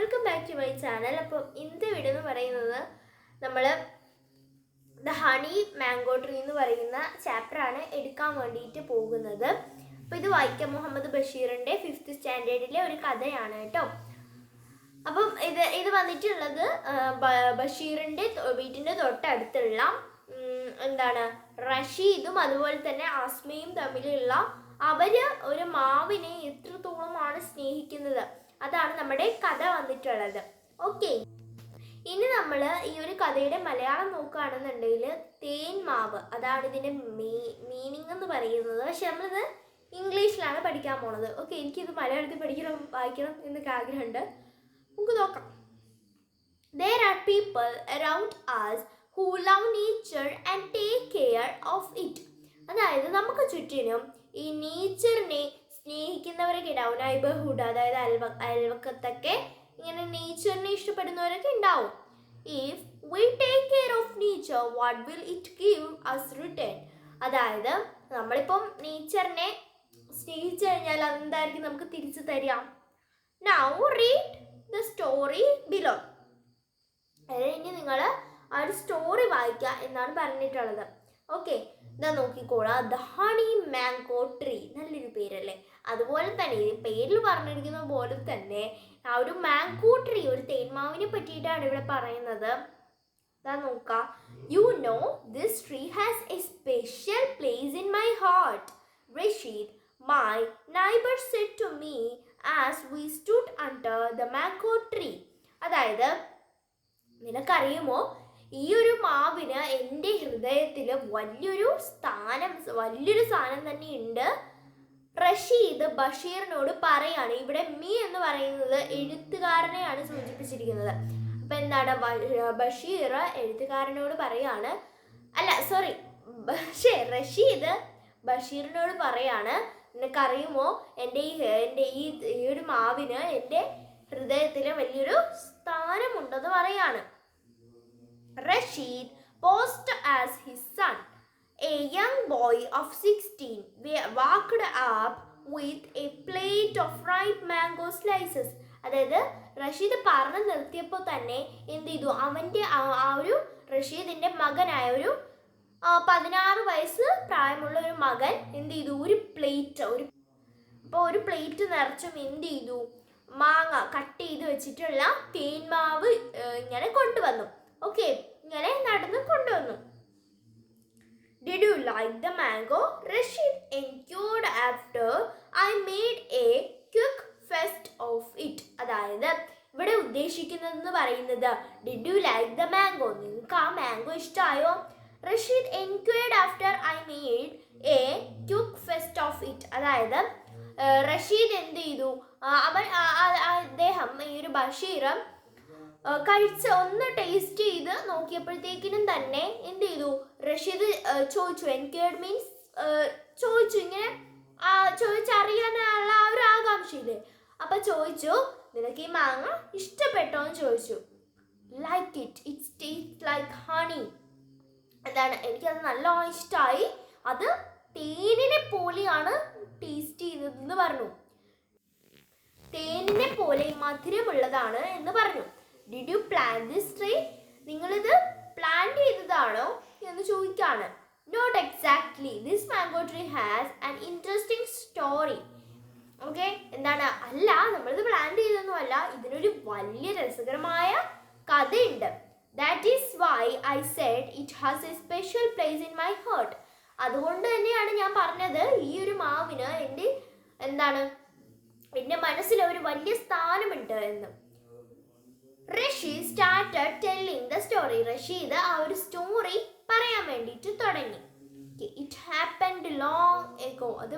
Welcome back to my channel. അപ്പോൾ ഇന്നത്തെ video എന്ന് പറയുന്നത് നമ്മൾ ദ ഹണി മാംഗോ ട്രീ എന്ന് പറയുന്ന ചാപ്റ്ററാണ് എടുക്കാൻ വേണ്ടിയിട്ട് പോകുന്നത്. അപ്പോൾ ഇത് വൈക്കം മുഹമ്മദ് ബഷീറിൻ്റെ 5th സ്റ്റാൻഡേർഡിലെ ഒരു കഥയാണ് കേട്ടോ. അപ്പം ഇത് വന്നിട്ടുള്ളത് ബഷീറിൻ്റെ വീട്ടിൻ്റെ തൊട്ടടുത്തുള്ള റഷീദും അതുപോലെ തന്നെ ആസ്മയും തമ്മിലുള്ള ഒരു മാവിനെ എത്രത്തോളമാണ് സ്നേഹിക്കുന്നത്, അതാണ് നമ്മുടെ കഥ വന്നിട്ടുള്ളത്. ഓക്കെ, ഇനി നമ്മൾ ഈ ഒരു കഥയുടെ മലയാളം നോക്കുകയാണെന്നുണ്ടെങ്കിൽ തേൻ മാവ്, അതാണ് ഇതിൻ്റെ മീനിങ് എന്ന് പറയുന്നത്. പക്ഷെ നമ്മളിത് ഇംഗ്ലീഷിലാണ് പഠിക്കാൻ പോണത്. ഓക്കെ, എനിക്കിത് മലയാളത്തിൽ പഠിക്കണം, വായിക്കണം എന്നൊക്കെ ആഗ്രഹമുണ്ട്. നമുക്ക് നോക്കാം. There are people around us who love nature and take care of it. അതായത് നമുക്ക് ചുറ്റിനും ഈ നേച്ചറിനെ സ്നേഹിക്കുന്നവരൊക്കെ ഉണ്ടാവും. നൈബർഹുഡ്, അതായത് അയൽവക്കത്തൊക്കെ ഇങ്ങനെ നേച്ചറിനെ ഇഷ്ടപ്പെടുന്നവരൊക്കെ ഉണ്ടാവും. If we take care of nature, what will it give us return? അതായത് നമ്മളിപ്പം നേച്ചറിനെ സ്നേഹിച്ചു കഴിഞ്ഞാൽ അതെന്തായിരിക്കും നമുക്ക് തിരിച്ചു തരാം. Now read the story below. ഇനി നിങ്ങൾ ആ ഒരു സ്റ്റോറി വായിക്കുക എന്നാണ് പറഞ്ഞിട്ടുള്ളത്. ഓക്കെ, ഇതാ നോക്കിക്കോളാം. ദ ഹണി മാംഗോ ട്രീ, നല്ലൊരു പേരല്ലേ. അതുപോലെ തന്നെ ഈ പേരിൽ പറഞ്ഞിരിക്കുന്ന പോലെ തന്നെ ആ ഒരു മാംഗോ ട്രീ, ഒരു തേന്മാവിനെ പറ്റിയിട്ടാണ് ഇവിടെ പറയുന്നത്. ഇതാ നോക്കാം. You know this tree has a special place in my heart, Rashid my neighbour said to me as we stood under the mango tree. അതായത് നിനക്കറിയുമോ, ഈ ഒരു മാവിന് എൻ്റെ ഹൃദയത്തിൽ വലിയൊരു സ്ഥാനം തന്നെ ഉണ്ട്. റഷീദ് ബഷീറിനോട് പറയാണ്. ഇവിടെ മീ എന്ന് പറയുന്നത് എഴുത്തുകാരനെയാണ് സൂചിപ്പിച്ചിരിക്കുന്നത്. അപ്പം എന്താണ്, ബഷീർ എഴുത്തുകാരനോട് പറയാണ്, റഷീദ് ബഷീറിനോട് പറയാണ്, നിനക്കറിയുമോ എൻ്റെ ഈ ഒരു മാവിന് എൻ്റെ ഹൃദയത്തിൽ വലിയൊരു സ്ഥാനമുണ്ടെന്ന് പറയാണ്. Rashid posed as his son. A young boy of 16 walked up with a plate of ripe mango slices. അതായത് റഷീദ് പറഞ്ഞു നിർത്തിയപ്പോൾ തന്നെ എന്ത് ചെയ്തു, അവൻ്റെ ഒരു റഷീദിൻ്റെ മകനായ ഒരു 16 വയസ്സ് പ്രായമുള്ള ഒരു മകൻ എന്ത് ചെയ്തു, ഒരു പ്ലേറ്റ് നിറച്ചും എന്ത് ചെയ്തു, മാങ്ങ കട്ട് ചെയ്ത് വെച്ചിട്ടുള്ള തേന്മാവ് ഇങ്ങനെ കൊണ്ടുവന്നു. ഓക്കെ, ഇങ്ങനെ നടന്ന് കൊണ്ടുവന്നു. Did you like the mango? Rashid enquired after I made a quick feast of it. അതായത് ഇവിടെ ഉദ്ദേശിക്കുന്നതെന്ന് പറയുന്നത് Did you like the mango? നിങ്ങൾക്ക് ആ മാംഗോ ഇഷ്ടമായോ? Rashid enquired after I made a quick feast of it. അതായത് റഷീദ് എന്ത് ചെയ്തു, അദ്ദേഹം ഈ ഒരു ബഷീർ ഒന്ന് ടേസ്റ്റ് ചെയ്ത് നോക്കിയപ്പോഴത്തേക്കിനും തന്നെ എന്ത് ചെയ്തു, റഷീദ് ചോദിച്ചു. എൻക്വയർഡ് മീൻസ് ചോദിച്ചു, ഇങ്ങനെ ചോദിച്ചറിയാനുള്ള ആ ഒരു ആകാംക്ഷയില്ലേ. അപ്പം ചോദിച്ചു, നിനക്ക് ഈ മാങ്ങ ഇഷ്ടപ്പെട്ടോ എന്ന് ചോദിച്ചു. Like it's taste like honey. എന്താണ്, എനിക്കത് നല്ലോണം ഇഷ്ടമായി, അത് തേനിനെ പോലെയാണ് ടേസ്റ്റ് ചെയ്തതെന്ന് പറഞ്ഞു. തേനിനെ പോലെ മധുരമുള്ളതാണ് എന്ന് പറഞ്ഞു. Did you plan this tree? നിങ്ങളിത് പ്ലാൻ ചെയ്തതാണോ എന്ന് ചോദിക്കാണ്. Not exactly, this mango tree has an interesting story. Okay, എന്താണ്, അല്ല നമ്മളിത് പ്ലാൻ ചെയ്തൊന്നുമല്ല, ഇതിനൊരു വലിയ രസകരമായ കഥയുണ്ട്. That is why I said it has a special place in my heart. അതുകൊണ്ട് തന്നെയാണ് ഞാൻ പറഞ്ഞത് ഈ ഒരു മാവിന് എൻ്റെ മനസ്സിൽ ഒരു വലിയ സ്ഥാനമുണ്ട് എന്ന്. Rashid started telling the story. Rashid ആ ഒരു സ്റ്റോറി പറയാൻ വേണ്ടിയിട്ട് തുടങ്ങി. It happened long ago. അത്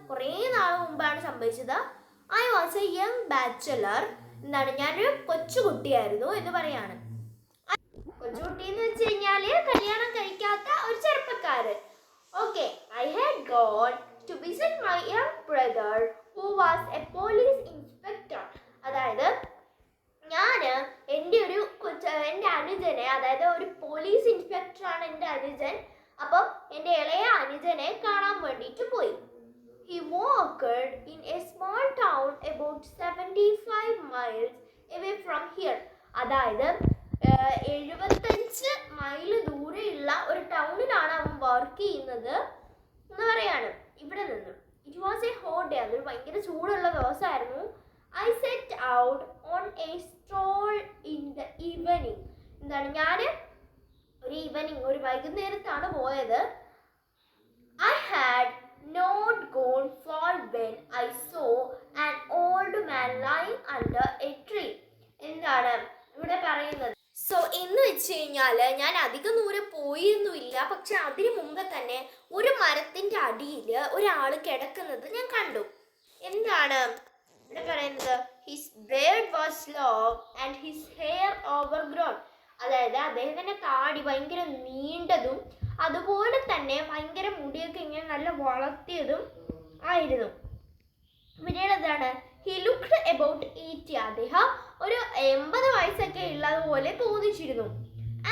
കുറേ നാൾ മുമ്പാണ് സംഭവിച്ചത്. I was a young bachelor. ഞാനൊരു കൊച്ചുകുട്ടിയായിരുന്നു എന്ന് പറയാണ്. കൊച്ചുകുട്ടി എന്ന് വെച്ച് കഴിഞ്ഞാൽ കല്യാണം കഴിക്കാത്ത ഒരു ചെറുപ്പക്കാരൻ. Okay, I had gone to visit my young brother who was a police inspector. അതായത് ഞാൻ എൻ്റെ അനുജനെ, അതായത് ഒരു പോലീസ് ഇൻസ്പെക്ടറാണ് എൻ്റെ അനുജൻ. അപ്പം എൻ്റെ ഇളയ അനുജനെ കാണാൻ വേണ്ടിയിട്ട് പോയി. He walked in a small town about 75 miles away അതായത് 75 മൈൽ ദൂരെയുള്ള ഒരു ടൗണിലാണ് അവൻ വർക്ക് ചെയ്യുന്നത് എന്ന് പറയാണ്. ഇവിടെ നിന്ന് it was a hot day, അതൊരു ഭയങ്കര ചൂടുള്ള ദിവസമായിരുന്നു. I set out on a stroll in the evening. എന്താണ്, ഞാൻ ഒരു വൈകുന്നേരത്താണ് പോയത്. I had not gone far when I saw an old man lying under a tree. എന്താണ് ഇവിടെ പറയുന്നത്? സോ എന്ന് വെച്ച് കഴിഞ്ഞാൽ ഞാൻ അധികം ദൂരം പോയിരുന്നില്ല, പക്ഷെ അതിനു മുമ്പ് തന്നെ ഒരു മരത്തിൻ്റെ അടിയിൽ ഒരാൾ കിടക്കുന്നത് ഞാൻ കണ്ടു. എന്താണ് ഇവിടെ പറയുന്നത്? His beard was long and his hair overgrown. അതായത് അദ്ദേഹത്തിൻ്റെ താടി ഭയങ്കര നീണ്ടതും അതുപോലെ തന്നെ ഭയങ്കര മുടിയൊക്കെ ഇങ്ങനെ നല്ല വളർത്തിയതും ആയിരുന്നു. പിന്നീട് എന്താണ്, ഹി ലുക്ക്ഡ് അബൌട്ട് 80. അദ്ദേഹം ഒരു 80 വയസ്സൊക്കെ ഉള്ളതുപോലെ തോന്നിച്ചിരുന്നു.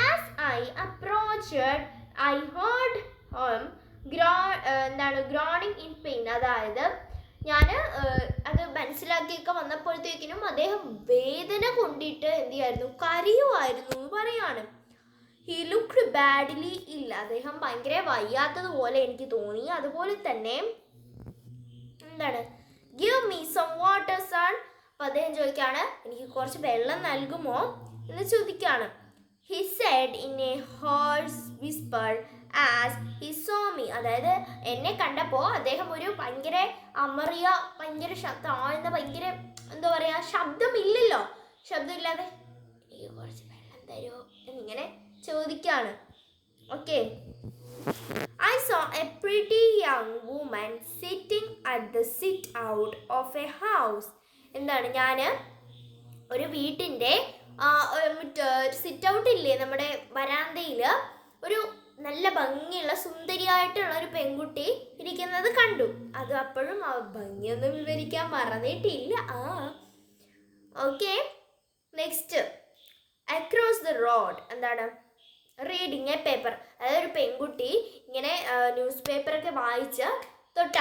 As I approached I heard groaning in pain. അതായത് ഞാൻ അത് മനസ്സിലാക്കിയൊക്കെ വന്നപ്പോഴത്തേക്കിനും അദ്ദേഹം വേദന കൊണ്ടിട്ട് എന്ത് ചെയ്യായിരുന്നു, കരയുമായിരുന്നു എന്ന് പറയാണ്. ഹി ലുക്ക്ഡ് ബാഡ്ലി ഇല്ല, അദ്ദേഹം ഭയങ്കര വയ്യാത്തതുപോലെ എനിക്ക് തോന്നി. അതുപോലെ തന്നെ എന്താണ്, give me some water son. അപ്പം അദ്ദേഹം ചോദിക്കുകയാണ്, എനിക്ക് കുറച്ച് വെള്ളം നൽകുമോ എന്ന് ചോദിക്കുകയാണ്. He said in a hoarse whisper as he saw me. അതായത് എന്നെ കണ്ടപ്പോൾ അദ്ദേഹം ഒരു ഭയങ്കര അമറിയ, ഭയങ്കര താഴ്ന്ന, ഭയങ്കര എന്താ പറയുക, ശബ്ദമില്ലല്ലോ, ശബ്ദമില്ലാതെ എനിക്ക് കുറച്ച് വെള്ളം തരുമോ എന്നിങ്ങനെ ചോദിക്കാണ്. Okay. I saw a pretty young woman sitting at the sit out of a house. എന്താണ്, ഞാൻ ഒരു വീട്ടിൻ്റെ സിറ്റ് ഔട്ട് ഇല്ലേ നമ്മുടെ വരാന്തയിൽ, ഒരു നല്ല ഭംഗിയുള്ള സുന്ദരിയായിട്ടുള്ള ഒരു പെൺകുട്ടി ഇരിക്കുന്നത് കണ്ടു. അത് അപ്പോഴും ആ ഭംഗിയൊന്നും വിവരിക്കാൻ മറന്നിട്ടില്ല. Okay. Next, across the road. എന്താണ്, റീഡിങ് എ പേപ്പർ. അതായത് ഒരു പെൺകുട്ടി ഇങ്ങനെ ന്യൂസ് പേപ്പറൊക്കെ വായിച്ച്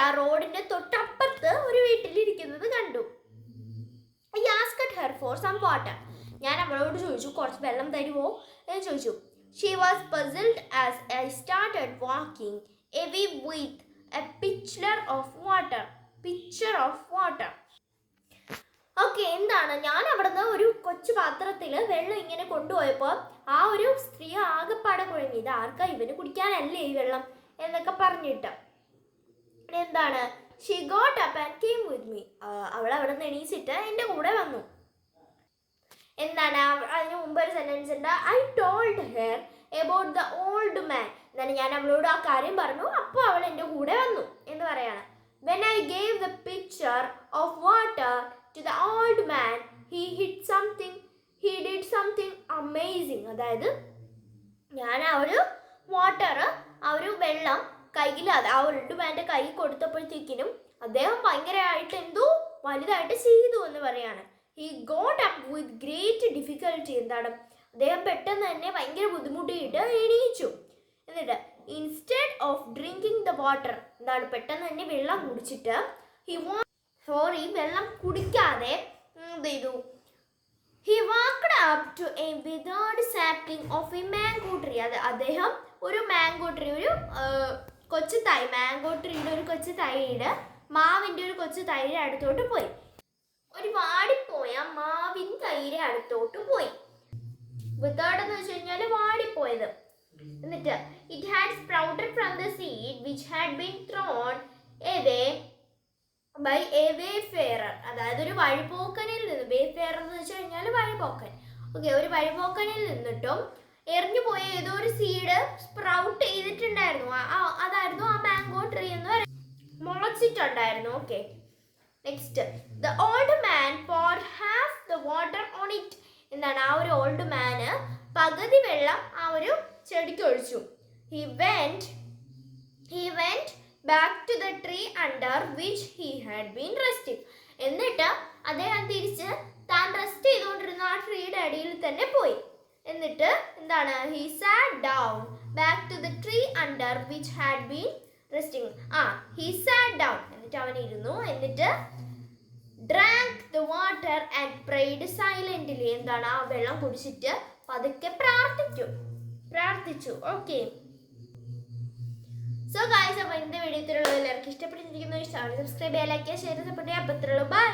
ആ റോഡിൻ്റെ തൊട്ടപ്പുറത്ത് ഒരു വീട്ടിലിരിക്കുന്നത് കണ്ടു. I asked her for some water. ഞാൻ അവളോട് ചോദിച്ചു, കുറച്ച് വെള്ളം തരുമോ എന്ന് ചോദിച്ചു. She was puzzled as I started walking away with a pitcher of water. Okay. എന്താണ്, ഞാൻ അവിടുന്ന് ഒരു കൊച്ചു പാത്രത്തിൽ വെള്ളം ഇങ്ങനെ കൊണ്ടുപോയപ്പോൾ ആ ഒരു സ്ത്രീ ആകെപ്പാടെ കുഴങ്ങി. ഇത് ആർക്കാ, ഇവന് കുടിക്കാനല്ലേ ഈ വെള്ളം എന്നൊക്കെ പറഞ്ഞിട്ട്. എന്താണ്, she got up and came with me. അവൾ അവിടെ നിന്ന് എണീച്ചിട്ട് എൻ്റെ കൂടെ വന്നു. എന്താണ്, അതിന് മുമ്പ് ഒരു സെൻറ്റൻസ് ഉണ്ട്, I told her about the old മാൻ. എന്താണ്, ഞാൻ അവളോട് ആ കാര്യം പറഞ്ഞു, അപ്പോൾ അവൾ എൻ്റെ കൂടെ വന്നു എന്ന് പറയാണ്. When I gave the picture of water to the old man, he did something amazing. അതായത് ഞാൻ ആ ഒരു വാട്ടർ, ആ ഒരു വെള്ളം കയ്യിൽ ആ ഓൾഡ് മാൻ്റെ കൈ കൊടുത്തപ്പോഴത്തേക്കിനും അദ്ദേഹം ഭയങ്കരമായിട്ട് എന്തോ വലുതായിട്ട് ചെയ്തു എന്ന് പറയാണ്. He got up with great difficulty. എന്താണ്, അദ്ദേഹം പെട്ടെന്ന് തന്നെ ഭയങ്കര ബുദ്ധിമുട്ടിയിട്ട് എണീച്ചു. എന്നിട്ട് instead of drinking the water, എന്താണ്, പെട്ടെന്ന് തന്നെ വെള്ളം കുടിച്ചിട്ട് വെള്ളം കുടിക്കാതെ എന്ത് ചെയ്തു, he walked up to a withered sapling of a mango tree. അദ്ദേഹം ഒരു മാംഗോ ട്രീ, ഒരു കൊച്ചു തൈ, മാംഗോ ട്രീയുടെ ഒരു കൊച്ചു തൈയുടെ, മാവിൻ്റെ ഒരു കൊച്ചു തൈയുടെ അടുത്തോട്ട് പോയി. ഒരു വാടിപ്പോയ മാവിൻ തൈയുടെ അടുത്തോട്ട് പോയി. വിതേർഡ് എന്ന് വെച്ച് കഴിഞ്ഞാൽ വാടിപ്പോയത്. എന്നിട്ട് it had sprouted from the seed which had been thrown away by a wayfarer. അതായത് ഒരു വഴിപോക്കനിൽ നിന്ന്, വേഫെയർ എന്ന് വെച്ച് കഴിഞ്ഞാൽ വഴിപോക്കൻ. ഓക്കെ, ഒരു വഴിപോക്കനിൽ നിന്നിട്ടും എറിഞ്ഞു പോയ ഏതോ ഒരു സീഡ് സ്പ്രൗട്ട് ചെയ്തിട്ടുണ്ടായിരുന്നു. അതായിരുന്നു ആ മാംഗോ ട്രീ എന്ന് പറയുന്നത്, മുളച്ചിട്ടുണ്ടായിരുന്നു. Okay. Next, the old man poured half the water on it. എന്താണ്, ആ ഒരു ഓൾഡ് മാന് പകുതി വെള്ളം ആ ഒരു ചെടിക്ക് ഒഴിച്ചു. He went back to the tree under which he had been resting. എന്നിട്ട് അദ്ദേഹം തിരിച്ച് താൻ റെസ്റ്റ് ചെയ്തുകൊണ്ടിരുന്ന ആ ട്രീയുടെ അടിയിൽ തന്നെ പോയി. എന്നിട്ട് എന്താണ്, he sat down back to the tree under which had been resting. he sat down. എന്നിട്ട് അവൻ ഇരുന്നു. എന്നിട്ട് drank the water and prayed silently. എന്താണ് ആ വെള്ളം കുടിച്ചിട്ട് പതുക്കെ പ്രാർത്ഥിച്ചു. ഓക്കെ, സോ ഗൈസ്, അപ്പോൾ ഇന്നത്തെ വീഡിയോ ഇത്രയുള്ളൂ. എല്ലാവർക്കും ഇഷ്ടപ്പെട്ടിരിക്കുന്നു. സബ്സ്ക്രൈബ് ചെയ്യാൻ, ലൈക്ക് ചെയ്യാൻ, ഷെയർ സപ്പോർട്ട് ചെയ്യാൻ. അപ്പോൾ ഇത്രയുള്ളൂ. ബൈ.